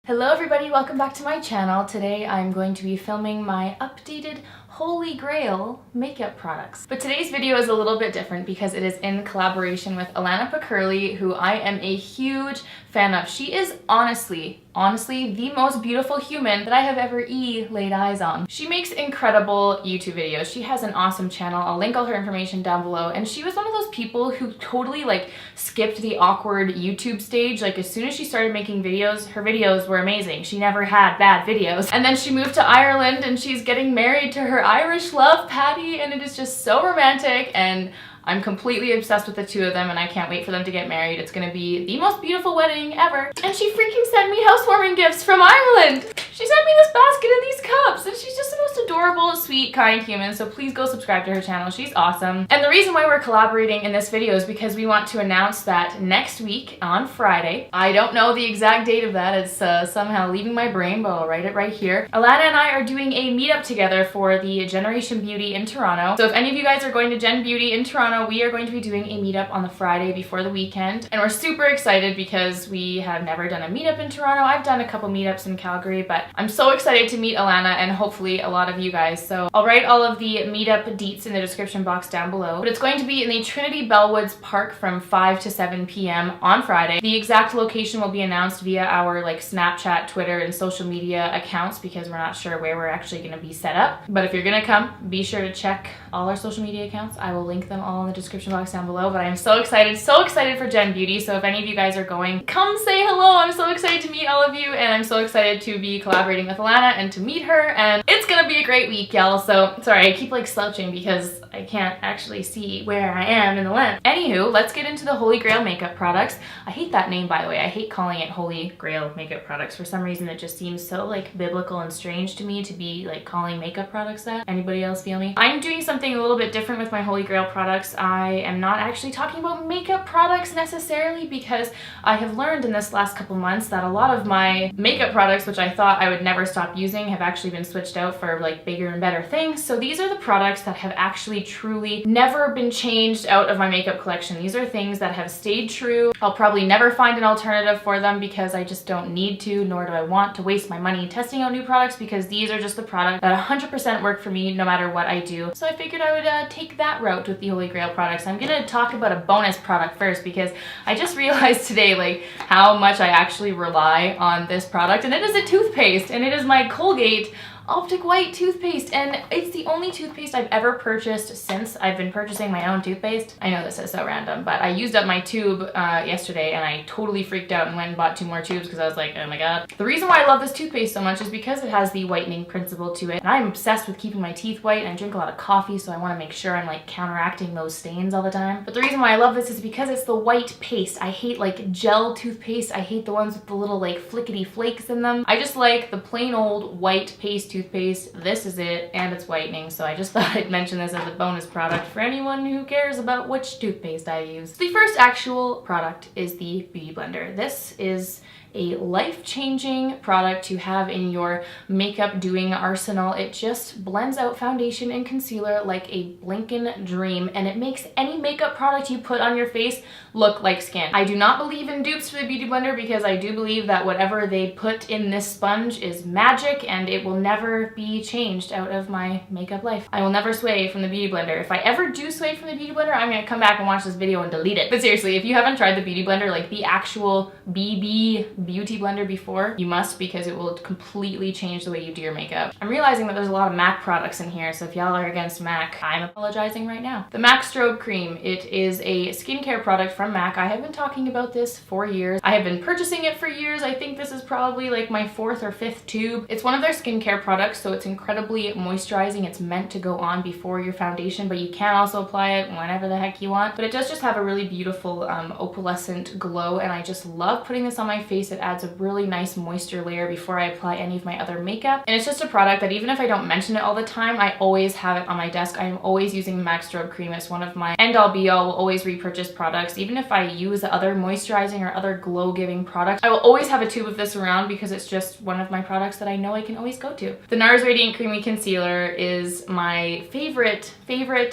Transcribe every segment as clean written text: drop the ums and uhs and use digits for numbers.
Hello everybody, welcome back to my channel. Today I'm going to be filming my updated Holy Grail makeup products. But today's video is a little bit different because it is in collaboration with Elanna Pecherle, who I am a huge fan of. She is honestly the most beautiful human that I have ever laid eyes on. She makes incredible YouTube videos. She has an awesome channel. I'll link all her information down below. And she was one of those people who totally skipped the awkward YouTube stage. As soon as she started making videos, her videos were amazing. She never had bad videos. And then she moved to Ireland and she's getting married to her Irish love, Patty, and it is just so romantic, and I'm completely obsessed with the two of them and I can't wait for them to get married. It's gonna be the most beautiful wedding ever. And she freaking sent me housewarming gifts from Ireland! She sent me this basket and these cups, and she's just the most adorable, sweet, kind human, so please go subscribe to her channel. She's awesome. And the reason why we're collaborating in this video is because we want to announce that next week on Friday, I don't know the exact date of that, it's somehow leaving my brain, but I'll write it right here. Elanna and I are doing a meetup together for the Generation Beauty in Toronto. So if any of you guys are going to Gen Beauty in Toronto, we are going to be doing a meetup on the Friday before the weekend. And we're super excited because we have never done a meetup in Toronto. I've done a couple meetups in Calgary, but I'm so excited to meet Elanna and hopefully a lot of you guys. So I'll write all of the meetup deets in the description box down below. But it's going to be in the Trinity Bellwoods Park from 5 to 7 p.m. on Friday. The exact location will be announced via our Snapchat, Twitter, and social media accounts because we're not sure where we're actually going to be set up. But if you're going to come, be sure to check all our social media accounts. I will link them all in the description box down below. But I'm so excited for Gen Beauty. So if any of you guys are going, come say hello. I'm so excited to meet all of you, and I'm so excited to be collaborating with Elanna and to meet her, and it's gonna be a great week, y'all. So sorry, I keep slouching because I can't actually see where I am in the lens. Anywho, let's get into the Holy Grail makeup products. I hate that name, by the way. I hate calling it Holy Grail makeup products. For some reason it just seems so biblical and strange to me to be calling makeup products that. Anybody else feel me? I'm doing something a little bit different with my Holy Grail products. I am not actually talking about makeup products necessarily because I have learned in this last couple months that a lot of my makeup products, which I thought I would never stop using, have actually been switched out for bigger and better things. So these are the products that have actually truly never been changed out of my makeup collection. These are things that have stayed true. I'll probably never find an alternative for them because I just don't need to, nor do I want to waste my money testing out new products, because these are just the products that 100% work for me no matter what I do. So I figured I would take that route with the Holy Grail products. I'm gonna talk about a bonus product first because I just realized today how much I actually rely on this product, and it is a toothpaste, and it is my Colgate Optic White toothpaste, and it's the only toothpaste I've ever purchased since I've been purchasing my own toothpaste. I know this is so random, but I used up my tube yesterday and I totally freaked out and went and bought 2 more tubes because I was like, oh my god. The reason why I love this toothpaste so much is because it has the whitening principle to it, and I'm obsessed with keeping my teeth white, and I drink a lot of coffee, so I want to make sure I'm counteracting those stains all the time. But the reason why I love this is because it's the white paste. I hate gel toothpaste. I hate the ones with the little flickety flakes in them. I just like the plain old white paste toothpaste. This is it, and it's whitening, so I just thought I'd mention this as a bonus product for anyone who cares about which toothpaste I use. The first actual product is the Beauty Blender. This is a life-changing product to have in your makeup doing arsenal. It just blends out foundation and concealer like a blinking dream, and it makes any makeup product you put on your face look like skin. I do not believe in dupes for the Beauty Blender because I do believe that whatever they put in this sponge is magic and it will never be changed out of my makeup life. I will never sway from the Beauty Blender. If I ever do sway from the Beauty Blender, I'm gonna come back and watch this video and delete it. But seriously, if you haven't tried the Beauty Blender, the actual BB Beauty Blender before, you must, because it will completely change the way you do your makeup. I'm realizing that there's a lot of MAC products in here, so if y'all are against MAC, I'm apologizing right now. The MAC Strobe Cream. It is a skincare product from MAC. I have been talking about this for years. I have been purchasing it for years. I think this is probably my 4th or 5th tube. It's one of their skincare products, so it's incredibly moisturizing. It's meant to go on before your foundation, but you can also apply it whenever the heck you want. But it does just have a really beautiful opalescent glow, and I just love putting this on my face. It adds a really nice moisture layer before I apply any of my other makeup. And it's just a product that even if I don't mention it all the time, I always have it on my desk. I am always using the MAC Strobe Cream. It's one of my end-all be-all, will always repurchase products. Even if I use other moisturizing or other glow-giving products, I will always have a tube of this around because it's just one of my products that I know I can always go to. The NARS Radiant Creamy Concealer is my favorite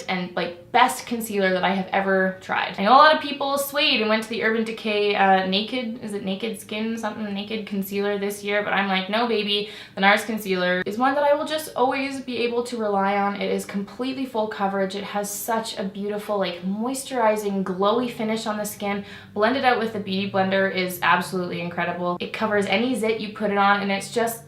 and best concealer that I have ever tried. I know a lot of people swayed and went to the Urban Decay Naked Skin in something naked concealer this year, but I'm like, no baby, the NARS concealer is one that I will just always be able to rely on. It is completely full coverage. It has such a beautiful, like, moisturizing, glowy finish on the skin. Blended out with the Beauty Blender is absolutely incredible. It covers any zit you put it on, and it's just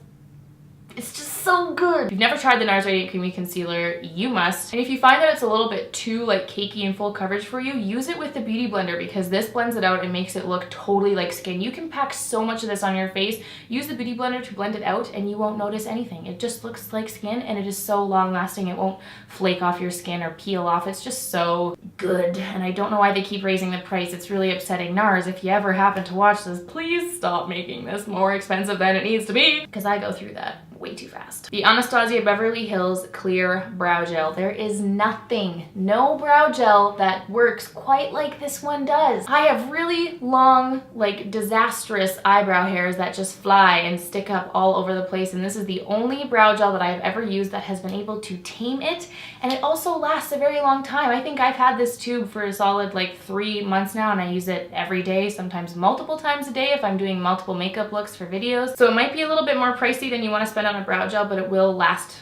so good. If you've never tried the NARS Radiant Creamy Concealer, you must. And if you find that it's a little bit too like cakey and full coverage for you, use it with the Beauty Blender, because this blends it out and makes it look totally like skin. You can pack so much of this on your face. Use the Beauty Blender to blend it out and you won't notice anything. It just looks like skin, and it is so long lasting. It won't flake off your skin or peel off. It's just so good. And I don't know why they keep raising the price. It's really upsetting. NARS, if you ever happen to watch this, please stop making this more expensive than it needs to be, because I go through that way too fast. The Anastasia Beverly Hills Clear Brow Gel. There is nothing, no brow gel that works quite like this one does. I have really long, like disastrous eyebrow hairs that just fly and stick up all over the place, and this is the only brow gel that I have ever used that has been able to tame it, and it also lasts a very long time. I think I've had this tube for a solid like 3 months now, and I use it every day, sometimes multiple times a day if I'm doing multiple makeup looks for videos. So it might be a little bit more pricey than you want to spend on a brow gel, but it will last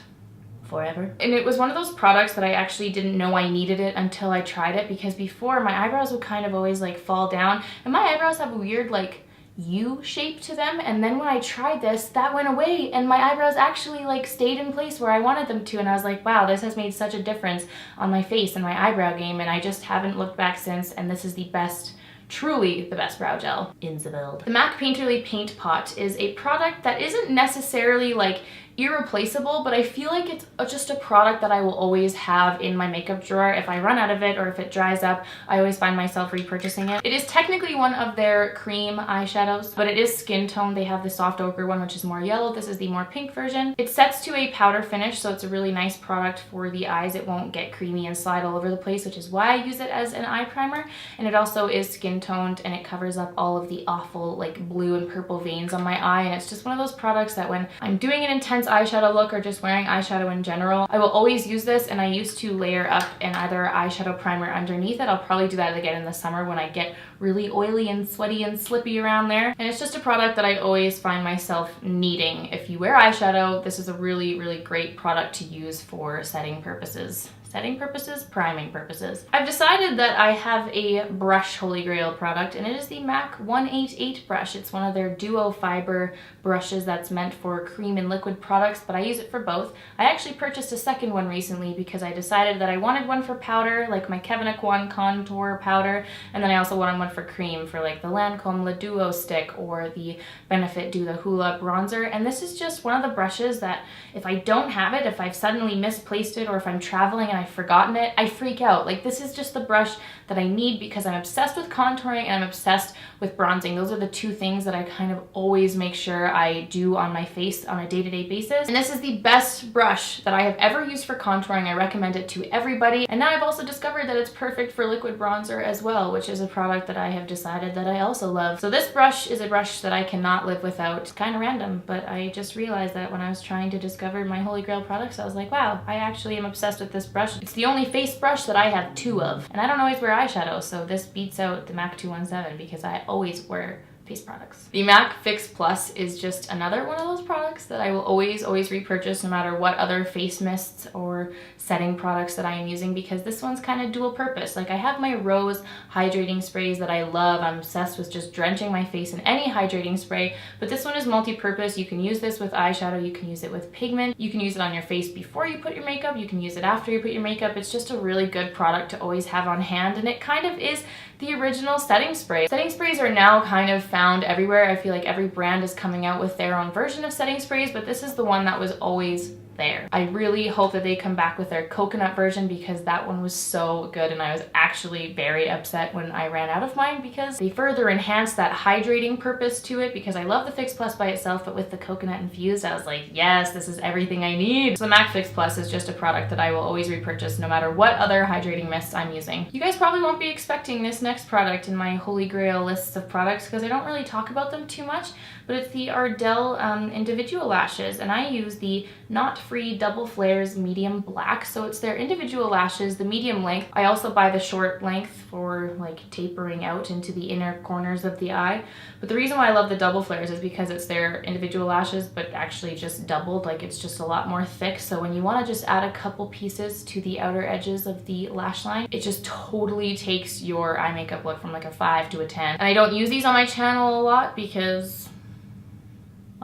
forever. And it was one of those products that I actually didn't know I needed it until I tried it, because before my eyebrows would kind of always like fall down, and my eyebrows have a weird like U shape to them, and then when I tried this, that went away and my eyebrows actually like stayed in place where I wanted them to, and I was like, wow, this has made such a difference on my face and my eyebrow game, and I just haven't looked back since, and this is the best, truly the best brow gel in the world. The MAC Painterly Paint Pot is a product that isn't necessarily like irreplaceable, but I feel like it's just a product that I will always have in my makeup drawer. If I run out of it or if it dries up, I always find myself repurchasing it. It is technically one of their cream eyeshadows, but it is skin tone. They have the soft ochre one, which is more yellow. This is the more pink version. It sets to a powder finish, so it's a really nice product for the eyes. It won't get creamy and slide all over the place, which is why I use it as an eye primer. And it also is skin toned, and it covers up all of the awful like blue and purple veins on my eye. And it's just one of those products that when I'm doing an intense eyeshadow look or just wearing eyeshadow in general, I will always use this. And I used to layer up an either eyeshadow primer underneath it. I'll probably do that again in the summer when I get really oily and sweaty and slippy around there. And it's just a product that I always find myself needing. If you wear eyeshadow, this is a really, really great product to use for setting purposes. Priming purposes. I've decided that I have a brush Holy Grail product, and it is the MAC 188 brush. It's one of their duo fiber brushes that's meant for cream and liquid products, but I use it for both. I actually purchased a second one recently because I decided that I wanted one for powder, like my Kevin Aquan contour powder, and then I also wanted one for cream for like the Lancome Le Duo stick or the Benefit Do the Hula bronzer. And this is just one of the brushes that if I don't have it, if I've suddenly misplaced it, or if I'm traveling and I've forgotten it, I freak out. Like, this is just the brush that I need because I'm obsessed with contouring and I'm obsessed with bronzing. Those are the two things that I kind of always make sure I do on my face on a day-to-day basis. And this is the best brush that I have ever used for contouring. I recommend it to everybody. And now I've also discovered that it's perfect for liquid bronzer as well, which is a product that I have decided that I also love. So this brush is a brush that I cannot live without. It's kind of random, but I just realized that when I was trying to discover my Holy Grail products, I was like, wow, I actually am obsessed with this brush. It's the only face brush that I have two of. And I don't always wear eyeshadow, so this beats out the MAC 217 because I always wear face products. The MAC Fix Plus is just another one of those products that I will always repurchase no matter what other face mists or setting products that I am using, because this one's kind of dual purpose. Like, I have my Rose hydrating sprays that I love. I'm obsessed with just drenching my face in any hydrating spray, but this one is multi-purpose. You can use this with eyeshadow, you can use it with pigment, you can use it on your face before you put your makeup, you can use it after you put your makeup. It's just a really good product to always have on hand, and it kind of is the original setting spray. Setting sprays are now kind of found everywhere. I feel like every brand is coming out with their own version of setting sprays, but this is the one that was always there. I really hope that they come back with their coconut version because that one was so good, and I was actually very upset when I ran out of mine because they further enhanced that hydrating purpose to it, because I love the Fix Plus by itself, but with the coconut infused, I was like, yes, this is everything I need. So the MAC Fix Plus is just a product that I will always repurchase no matter what other hydrating mists I'm using. You guys probably won't be expecting this next product in my Holy Grail lists of products because I don't really talk about them too much, but it's the Ardell individual lashes, and I use the Not free double flares medium black. So it's their individual lashes, the medium length. I also buy the short length for like tapering out into the inner corners of the eye. But the reason why I love the double flares is because it's their individual lashes, but actually just doubled, like it's just a lot more thick. So when you want to just add a couple pieces to the outer edges of the lash line, it just totally takes your eye makeup look from like a 5 to a 10. And I don't use these on my channel a lot because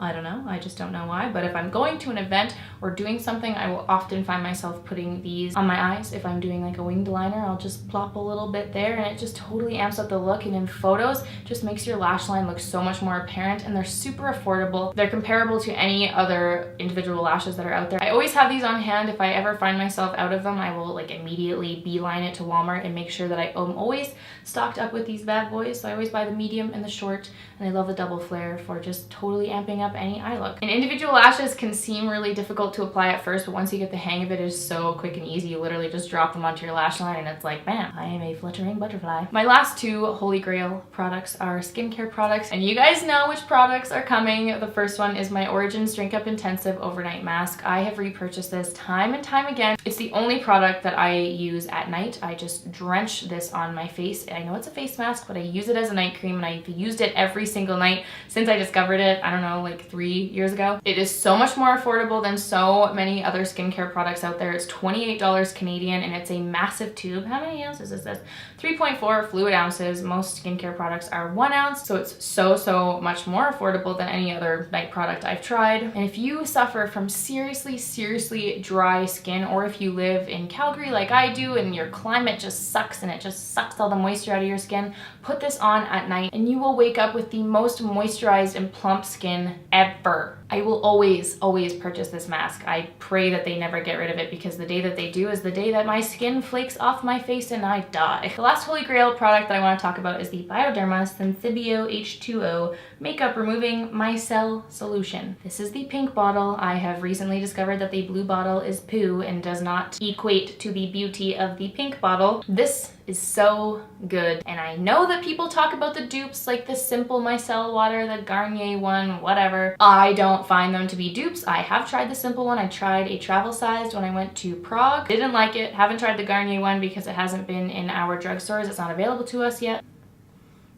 I don't know, I just don't know why, but if I'm going to an event or doing something, I will often find myself putting these on my eyes. If I'm doing like a winged liner, I'll just plop a little bit there and it just totally amps up the look, and in photos, just makes your lash line look so much more apparent, and they're super affordable. They're comparable to any other individual lashes that are out there. I always have these on hand. If I ever find myself out of them, I will like immediately beeline it to Walmart and make sure that I am always stocked up with these bad boys. So I always buy the medium and the short, and I love the double flare for just totally amping up any eye look. And individual lashes can seem really difficult to apply at first, but once you get the hang of it, it's so quick and easy. You literally just drop them onto your lash line and it's like, bam, I am a fluttering butterfly. My last two Holy Grail products are skincare products, and you guys know which products are coming. The first one is my Origins Drink Up Intensive Overnight Mask. I have repurchased this time and time again. It's the only product that I use at night. I just drench this on my face. I know it's a face mask, but I use it as a night cream, and I've used it every single night since I discovered it, I don't know, like 3 years ago. It is so much more affordable than so many other skincare products out there. It's $28 Canadian, and it's a massive tube. How many ounces is this? 3.4 fluid ounces. Most skincare products are 1 ounce, so it's so much more affordable than any other night product I've tried. And if you suffer from seriously dry skin, or if you live in Calgary like I do and your climate just sucks and it just sucks all the moisture out of your skin, put this on at night and you will wake up with the most moisturized and plump skin ever. I will always purchase this mask. I pray that they never get rid of it, because the day that they do is the day that my skin flakes off my face and I die. The last Holy Grail product that I want to talk about is the Bioderma Sensibio H2O Makeup Removing Micelle Solution. This is the pink bottle. I have recently discovered that the blue bottle is poo and does not equate to the beauty of the pink bottle. This is so good, and I know that people talk about the dupes like the Simple Micelle Water, the Garnier one, whatever. I don't find them to be dupes. I have tried the Simple one. I tried a travel sized when I went to Prague. Didn't like it. Haven't tried the Garnier one because it hasn't been in our drugstores. It's not available to us yet,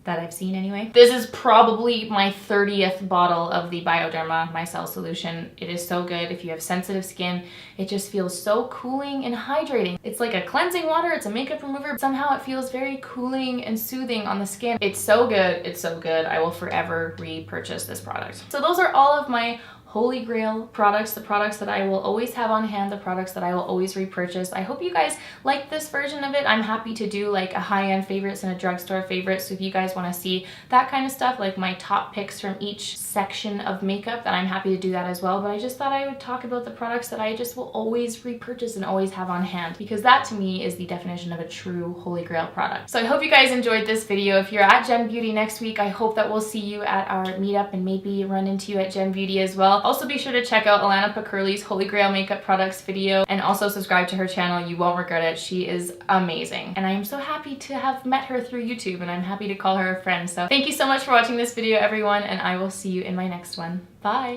that I've seen anyway. This is probably my 30th bottle of the Bioderma Micelle Solution. It is so good. If you have sensitive skin, it just feels so cooling and hydrating. It's like a cleansing water, it's a makeup remover, but somehow it feels very cooling and soothing on the skin. It's so good, it's so good. I will forever repurchase this product. So those are all of my Holy Grail products, the products that I will always have on hand, the products that I will always repurchase. I hope you guys like this version of it. I'm happy to do like a high-end favorites and a drugstore favorite. So if you guys want to see that kind of stuff, like my top picks from each section of makeup, then I'm happy to do that as well. But I just thought I would talk about the products that I just will always repurchase and always have on hand, because that to me is the definition of a true Holy Grail product. So I hope you guys enjoyed this video. If you're at Gen Beauty next week, I hope that we'll see you at our meetup and maybe run into you at Gen Beauty as well. Also be sure to check out Elanna Pecherle's Holy Grail makeup products video, and also subscribe to her channel. You won't regret it. She is amazing. And I am so happy to have met her through YouTube, and I'm happy to call her a friend. So thank you so much for watching this video, everyone, and I will see you in my next one. Bye!